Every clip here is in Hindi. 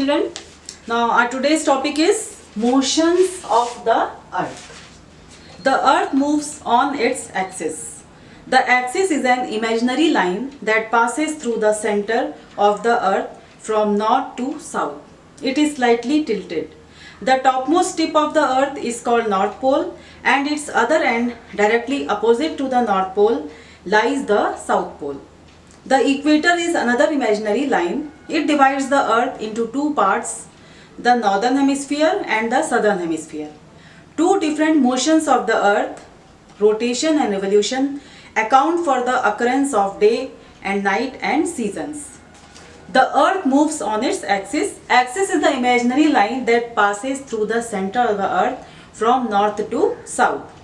Children, now our today's topic is motions of the earth. The earth moves on its axis. The axis is an imaginary line that passes through the center of the earth from north to south. It is slightly tilted. The topmost tip of the earth is called North Pole, and its other end, directly opposite to the North Pole, lies the South Pole. The equator is another imaginary line. It divides the earth into two parts, the northern hemisphere and the southern hemisphere. Two different motions of the earth, rotation and revolution, account for the occurrence of day and night and seasons. The earth moves on its axis. Axis is the imaginary line that passes through the center of the earth from north to south.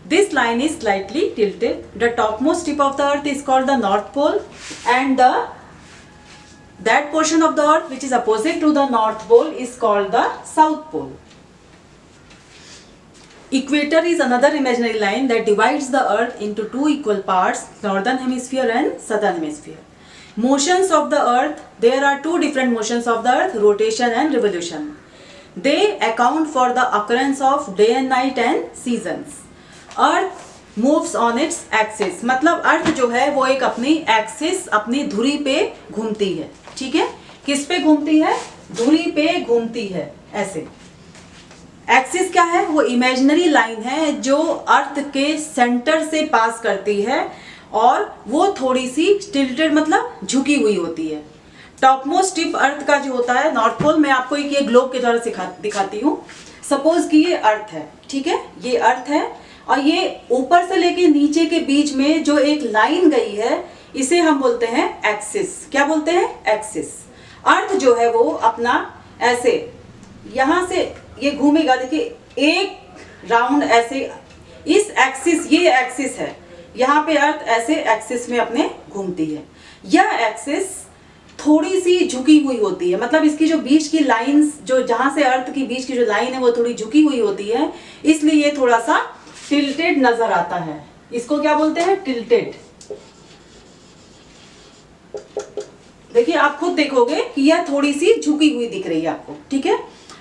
This line is slightly tilted. The topmost tip of the earth is called the North Pole, and that portion of the earth which is opposite to the North Pole is called the South Pole. Equator is another imaginary line that divides the earth into two equal parts, northern hemisphere and southern hemisphere. Motions of the earth, there are two different motions of the earth, rotation and revolution. They account for the occurrence of day and night and seasons. Earth moves on its axis, मतलब अर्थ जो है वो एक अपनी एक्सिस, अपनी धुरी पे घूमती है. ठीक है, किस पे घूमती है? धुरी पे घूमती है. ऐसे एक्सिस क्या है? वो इमेजिनरी लाइन है जो अर्थ के सेंटर से पास करती है और वो थोड़ी सी टिल्टेड, मतलब झुकी हुई होती है. टॉपमोस्ट टिप अर्थ का जो होता है नॉर्थ पोल, मैं आपको एक ये ग्लोब के द्वारा दिखाती हूँ. सपोज कि ये अर्थ है, ठीक है, ये अर्थ है और ये ऊपर से लेके नीचे के बीच में जो एक लाइन गई है इसे हम बोलते हैं एक्सिस. क्या बोलते हैं? एक्सिस. अर्थ जो है वो अपना ऐसे यहां से ये घूमेगा. देखिए एक राउंड ऐसे इस एक्सिस, ये एक्सिस है, यहाँ पे अर्थ ऐसे एक्सिस में अपने घूमती है. यह एक्सिस थोड़ी सी झुकी हुई होती है, मतलब इसकी जो बीच की लाइंस, जो जहां से अर्थ की बीच की जो लाइन है वो थोड़ी झुकी हुई होती है, इसलिए ये थोड़ा सा टिल्टेड नजर आता है. इसको क्या बोलते हैं? टिल्टेड. देखिए आप खुद देखोगे कि यह थोड़ी सी झुकी हुई दिख रही है आपको. ठीक है,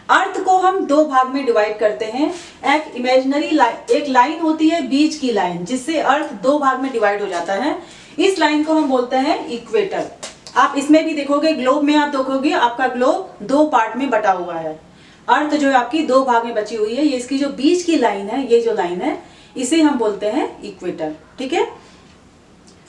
अर्थ को हम दो भाग में डिवाइड करते हैं. एक इमेजिनरी लाइन, एक लाइन होती है बीच की लाइन जिससे अर्थ दो भाग में डिवाइड हो जाता है. इस लाइन को हम बोलते हैं इक्वेटर. आप इसमें भी देखोगे, ग्लोब में आप देखोगे आपका ग्लोब दो पार्ट में बटा हुआ है. अर्थ जो है आपकी दो भाग में बची हुई है. ये इसकी जो बीच की लाइन है, ये जो लाइन है, इसे हम बोलते हैं इक्वेटर. ठीक है,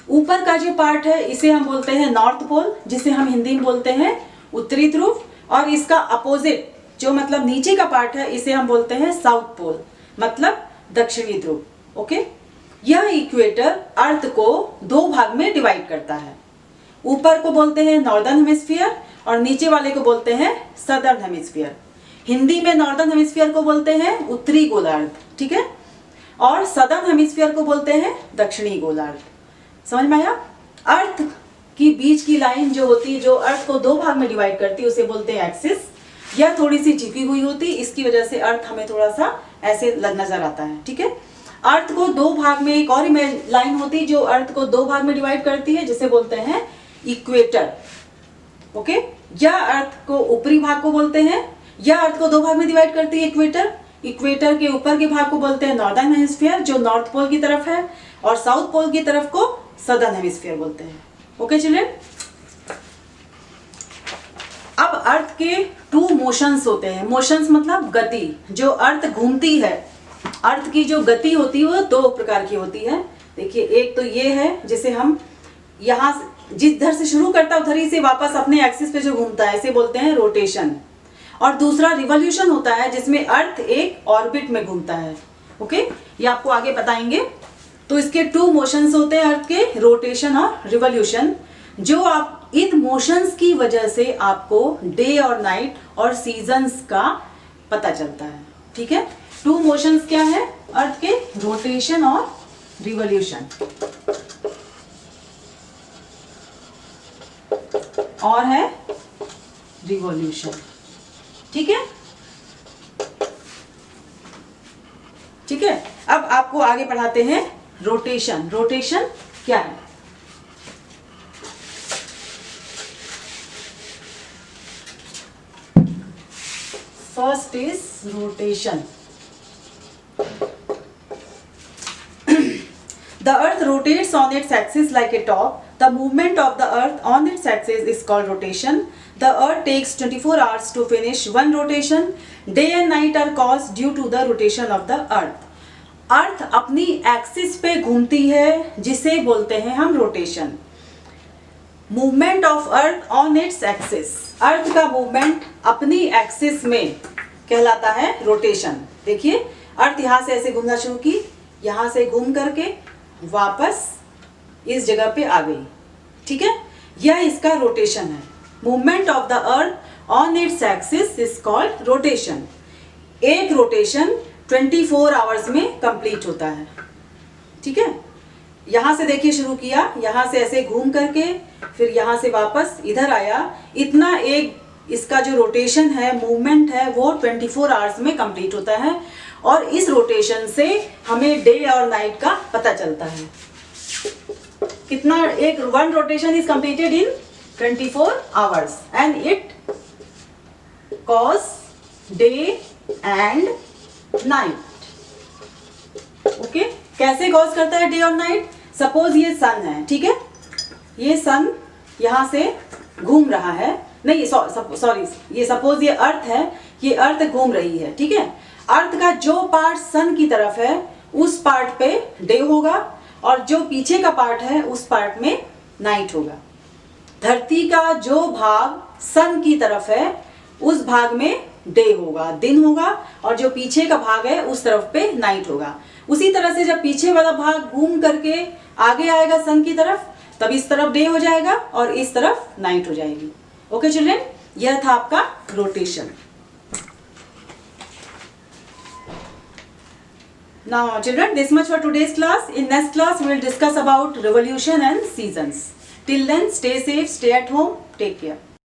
ऊपर का जो पार्ट है इसे हम बोलते हैं नॉर्थ पोल, जिसे हम हिंदी में बोलते हैं उत्तरी ध्रुव. और इसका अपोजिट जो मतलब नीचे का पार्ट है इसे हम बोलते हैं साउथ पोल, मतलब दक्षिणी ध्रुव. ओके, यह इक्वेटर अर्थ को दो भाग में डिवाइड करता है. ऊपर को बोलते हैं नॉर्दर्न हेमिस्फीयर और नीचे वाले को बोलते हैं सदर्न हेमिस्फीयर. हिंदी में नॉर्दर्न हेमिस्फीयर को बोलते हैं उत्तरी गोलार्ध. ठीक है, और सदर्न हेमिस्फीयर को बोलते हैं दक्षिणी गोलार्ध. समझ में आया? अर्थ की बीच की लाइन जो होती है, जो अर्थ को दो भाग में डिवाइड करती है, उसे बोलते हैं एक्सिस. यह थोड़ी सी झुकी हुई होती, इसकी वजह से अर्थ हमें थोड़ा सा ऐसे नजर आता है. ठीक है, अर्थ को दो भाग में एक और लाइन होती है जो अर्थ को दो भाग में डिवाइड करती है, जिसे बोलते हैं इक्वेटर. ओके, यह अर्थ को ऊपरी भाग को बोलते हैं. यह अर्थ को दो भाग में डिवाइड करती है इक्वेटर. इक्वेटर के ऊपर के भाग को बोलते हैं नॉर्दर्न हेमिस्फीयर, जो नॉर्थ पोल की तरफ है, और साउथ पोल की तरफ को सदर्न हेमिस्फीयर बोलते हैं. ओके चिल्ड्रन, अब अर्थ के टू मोशंस होते हैं. मोशंस मतलब गति. जो अर्थ घूमती है, अर्थ की जो गति होती है वो दो प्रकार की होती है. देखिए, एक तो ये है जिसे हम यहाँ जिधर से शुरू करता है उधर ही से वापस अपने एक्सिस पे जो घूमता है, इसे बोलते हैं रोटेशन. और दूसरा रिवॉल्यूशन होता है जिसमें अर्थ एक ऑर्बिट में घूमता है. ओके, ये आपको आगे बताएंगे. तो इसके टू मोशंस होते हैं अर्थ के, रोटेशन और रिवॉल्यूशन. जो आप इन मोशंस की वजह से आपको डे और नाइट और सीजन्स का पता चलता है. ठीक है, टू मोशंस क्या है अर्थ के? रोटेशन और रिवॉल्यूशन. और है रिवॉल्यूशन. ठीक है, ठीक है. अब आपको आगे पढ़ाते हैं रोटेशन. रोटेशन क्या है? First is rotation. The earth rotates on its axis like a top. The movement of the earth on its axis is called rotation. The earth takes 24 hours to finish one rotation. Day and night are caused due to the rotation of the earth. अर्थ अपनी एक्सिस पे घूमती है जिसे बोलते हैं हम rotation. Movement of earth on its axis, earth का मूवमेंट अपनी एक्सिस में कहलाता है रोटेशन. देखिए अर्थ यहाँ से ऐसे घूमना शुरू की, यहाँ से घूम करके वापस इस जगह पे आ गई. ठीक है, यह इसका रोटेशन है. Movement of the earth on its axis is called rotation. एक रोटेशन 24 आवर्स में कंप्लीट होता है. ठीक है, यहाँ से देखिए शुरू किया, यहाँ से ऐसे घूम करके फिर यहाँ से वापस इधर आया. इतना एक इसका जो रोटेशन है, मूवमेंट है, वो 24 आवर्स में कंप्लीट होता है. और इस रोटेशन से हमें डे और नाइट का पता चलता है. कितना, एक one rotation is completed in 24 hours and it cause day and night. Okay, कैसे कॉज करता है डे और नाइट? सपोज ये सन है. ठीक है, ये सन यहाँ से घूम रहा है, नहीं सॉरी, ये सपोज ये अर्थ है, ये अर्थ घूम रही है. ठीक है, अर्थ का जो पार्ट सन की तरफ है उस पार्ट पे डे होगा और जो पीछे का पार्ट है उस पार्ट में नाइट होगा. धरती का जो भाग सन की तरफ है उस भाग में डे होगा, दिन होगा, और जो पीछे का भाग है उस तरफ पे नाइट होगा. उसी तरह से जब पीछे वाला भाग घूम करके आगे आएगा सन की तरफ, तब इस तरफ डे हो जाएगा और इस तरफ नाइट हो जाएगी. ओके चिल्ड्रन, यह था आपका rotation. Now children, this much for today's class. In next class we will discuss about revolution and seasons. Till then, stay safe, stay at home, take care.